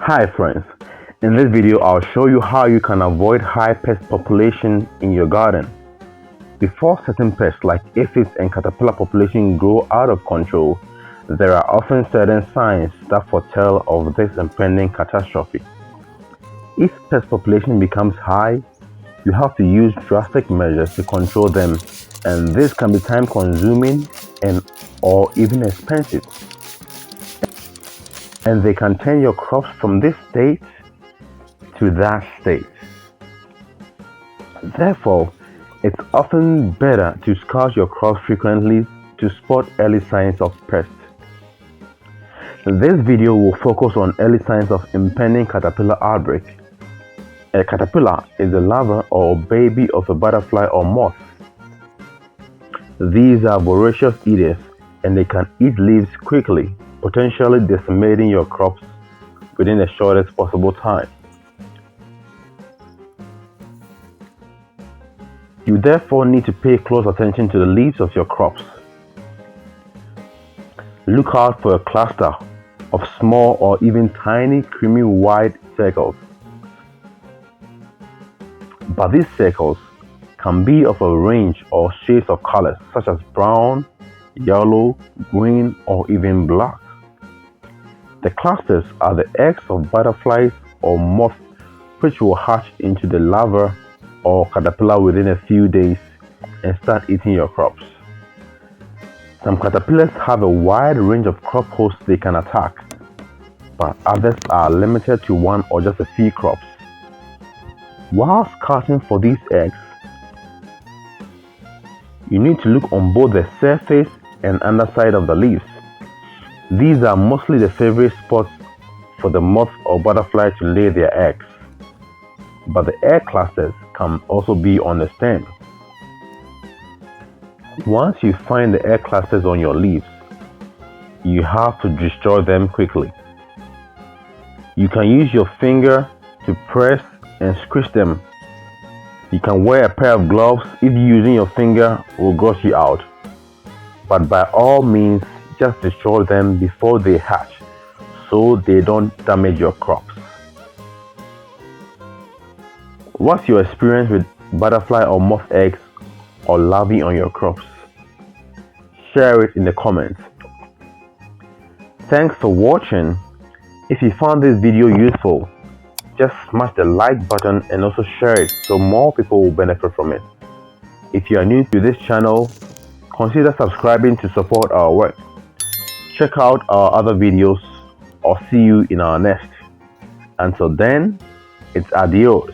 Hi friends, in this video I'll show you how you can avoid high pest population in your garden. Before certain pests like aphids and caterpillar population grow out of control, there are often certain signs that foretell of this impending catastrophe. If pest population becomes high, you have to use drastic measures to control them, and this can be time consuming or even expensive. And they can turn your crops from this state to that state. Therefore, it's often better to scout your crops frequently to spot early signs of pests. This video will focus on early signs of impending caterpillar outbreak. A caterpillar is a larva or baby of a butterfly or moth. These are voracious eaters and they can eat leaves quickly, potentially decimating your crops within the shortest possible time. You therefore need to pay close attention to the leaves of your crops. Look out for a cluster of small or even tiny creamy white circles. But these circles can be of a range or shades of colors such as brown, yellow, green, or even black. The clusters are the eggs of butterflies or moths which will hatch into the larva or caterpillar within a few days and start eating your crops. Some caterpillars have a wide range of crop hosts they can attack, but others are limited to one or just a few crops. While scouting for these eggs, you need to look on both the surface and underside of the leaves. These are mostly the favorite spots for the moth or butterfly to lay their eggs, but the egg clusters can also be on the stem. Once you find the egg clusters on your leaves, you have to destroy them quickly. You can use your finger to press and squish them. You can wear a pair of gloves if using your finger will gross you out, but by all means just destroy them before they hatch so they don't damage your crops. What's your experience with butterfly or moth eggs or larvae on your crops? Share it in the comments. Thanks for watching. If you found this video useful, just smash the like button and also share it so more people will benefit from it. If you are new to this channel, consider subscribing to support our work. Check out our other videos or see you in our next. Until then, it's adios.